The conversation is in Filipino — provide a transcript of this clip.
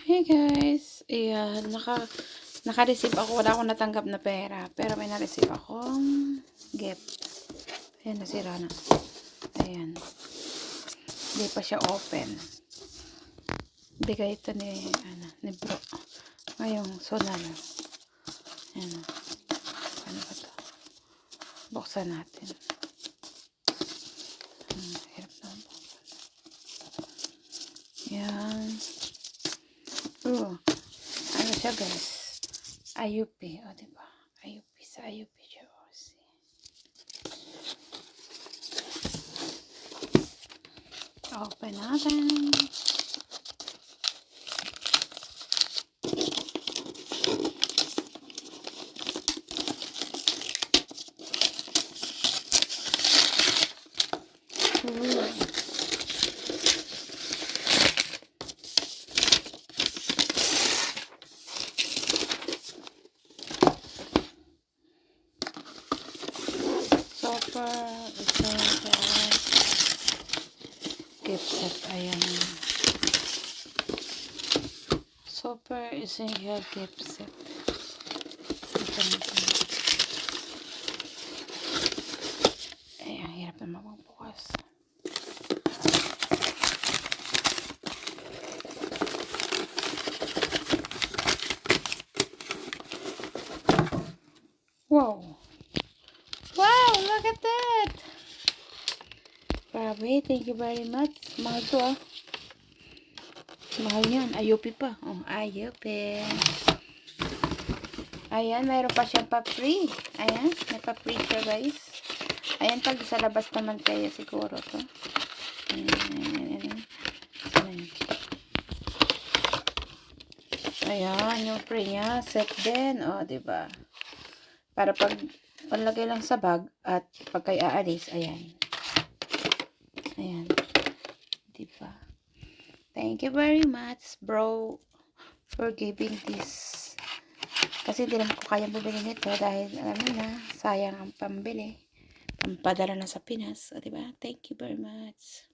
Hey guys, ayan, naka-receive ako, wala akong natanggap na pera, pero may na-receive akong gift. Ayan, nasira na. Ayan, hindi pa siya open. Bigay ito ni bro. Ngayong sonal. Ayan, ano ba ito? Buksan natin. Hirap na buksan. Ayan. Ano siya guys? IUP, o diba? IUP sa IUP jersey. Open natin. Super essential gift set. Ayan. Super essential gift set. Ito natin. Ay, ang hirap na magbukas. Wow! Wow! Look at that! Grabe, thank you very much. Mahal to ah. Mahal yan. IUP pa. Oh, IUP. Ayan, mayroon pa siyang pa-free. Ayan, may pa-free siya guys. Ayan, pag sa labas naman kayo siguro to. Ayan. Ayan, yung free niya. Set din. O, diba? Para pag panlagay lang sa bag at pag kayo aalis, ayan. Ayan. Diba? Thank you very much, bro, for giving this. Kasi hindi naman ko kayang bumili nito dahil alam niyo na, sayang ang pambili. Pampadala na sa Pinas. O, diba? Thank you very much.